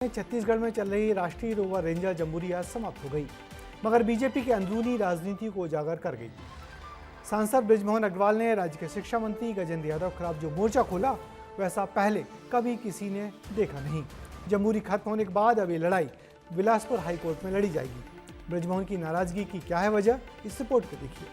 छत्तीसगढ़ में चल रही राष्ट्रीय रोवर रेंजर जम्बूरी आज समाप्त हो गई, मगर बीजेपी की अंदरूनी राजनीति को उजागर कर गई। सांसद बृजमोहन अग्रवाल ने राज्य के शिक्षा मंत्री गजेंद्र यादव के खिलाफ जो मोर्चा खोला वैसा पहले कभी किसी ने देखा नहीं। जम्बूरी खत्म होने के बाद अब ये लड़ाई बिलासपुर हाईकोर्ट में लड़ी जाएगी। बृजमोहन की नाराजगी की क्या है वजह, इस रिपोर्ट को देखिए।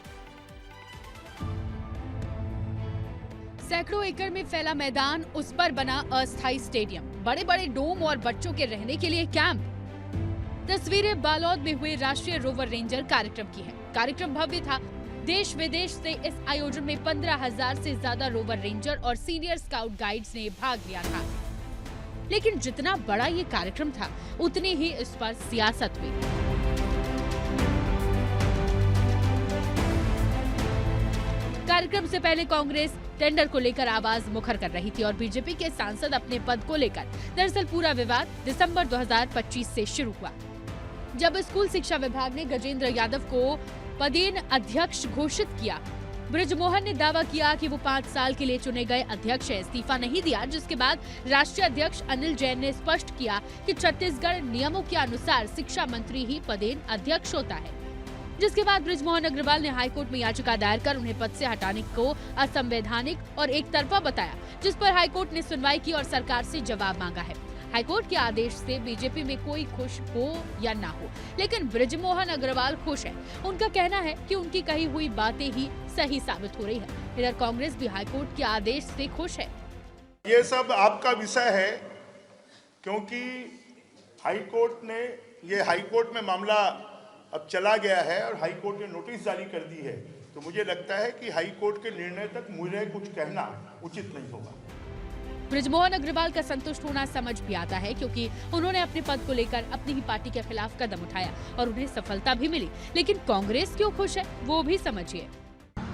सैकड़ों एकड़ में फैला मैदान, उस पर बना अस्थायी स्टेडियम, बड़े बड़े डोम और बच्चों के रहने के लिए कैंप। तस्वीरें बालोद में हुए राष्ट्रीय रोवर रेंजर कार्यक्रम की है। कार्यक्रम भव्य था। देश विदेश से इस आयोजन में 15,000 से ज्यादा रोवर रेंजर और सीनियर स्काउट गाइड्स ने भाग लिया था। लेकिन जितना बड़ा ये कार्यक्रम था, उतनी ही इस पर सियासत हुई। कार्यक्रम से पहले कांग्रेस टेंडर को लेकर आवाज मुखर कर रही थी और बीजेपी के सांसद अपने पद को लेकर। दरअसल पूरा विवाद दिसंबर 2025 से शुरू हुआ, जब स्कूल शिक्षा विभाग ने गजेंद्र यादव को पदेन अध्यक्ष घोषित किया। बृजमोहन ने दावा किया कि वो 5 साल के लिए चुने गए अध्यक्ष है, इस्तीफा नहीं दिया, जिसके बाद राष्ट्रीय अध्यक्ष अनिल जैन ने स्पष्ट किया कि छत्तीसगढ़ नियमों के अनुसार शिक्षा मंत्री ही पदेन अध्यक्ष होता है। जिसके बाद बृजमोहन अग्रवाल ने हाईकोर्ट में याचिका दायर कर उन्हें पद से हटाने को असंवैधानिक और एक तरफा बताया, जिस पर हाईकोर्ट ने सुनवाई की और सरकार से जवाब मांगा है। हाईकोर्ट के आदेश से बीजेपी में कोई खुश हो या ना हो, लेकिन बृजमोहन अग्रवाल खुश है। उनका कहना है कि उनकी कही हुई बातें ही सही साबित हो रही है। इधर कांग्रेस भी हाईकोर्ट के आदेश से खुश है। ये सब आपका विषय है, क्योंकि हाईकोर्ट में मामला अब चला गया है और हाईकोर्ट ने नोटिस जारी कर दी है। तो मुझे लगता है कि हाईकोर्ट के निर्णय तक मुझे कुछ कहना उचित नहीं होगा। बृजमोहन अग्रवाल का संतुष्ट होना समझ भी आता है, क्योंकि उन्होंने अपने पद को लेकर अपनी ही पार्टी के खिलाफ कदम उठाया और उन्हें सफलता भी मिली। लेकिन कांग्रेस क्यों खुश है, वो भी समझिए।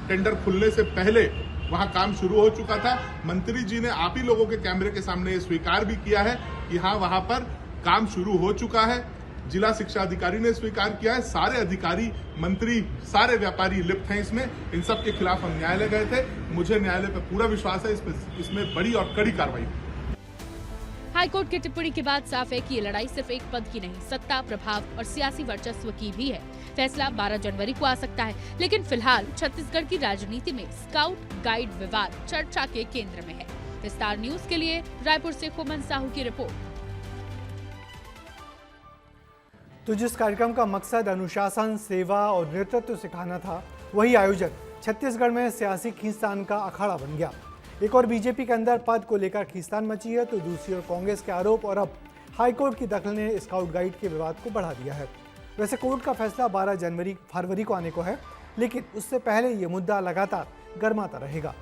टेंडर खुलने से पहले वहां काम शुरू हो चुका था। मंत्री जी ने आप ही लोगों के कैमरे के सामने स्वीकार भी किया है कि हाँ, वहां पर काम शुरू हो चुका है। जिला शिक्षा अधिकारी ने स्वीकार किया है। सारे अधिकारी, मंत्री, सारे व्यापारी लिप्त हैं इसमें। इन सब के खिलाफ हम न्यायालय गए थे। मुझे न्यायालय पर पूरा विश्वास है, इसमें बड़ी और कड़ी कार्रवाई। हाईकोर्ट की टिप्पणी के बाद साफ है कि ये लड़ाई सिर्फ एक पद की नहीं, सत्ता, प्रभाव और सियासी वर्चस्व की भी है। फैसला 12 जनवरी को आ सकता है, लेकिन फिलहाल छत्तीसगढ़ की राजनीति में स्काउट गाइड विवाद चर्चा के केंद्र में है। विस्तार न्यूज के लिए रायपुर से खुमन साहू की रिपोर्ट। तो जिस कार्यक्रम का मकसद अनुशासन, सेवा और नेतृत्व सिखाना था, वही आयोजन छत्तीसगढ़ में सियासी खींचतान का अखाड़ा बन गया। एक और बीजेपी के अंदर पद को लेकर खींचतान मची है, तो दूसरी ओर कांग्रेस के आरोप और अब हाईकोर्ट की दखल ने स्काउट गाइड के विवाद को बढ़ा दिया है। वैसे कोर्ट का फैसला 12 फरवरी को आने को है, लेकिन उससे पहले ये मुद्दा लगातार गर्माता रहेगा।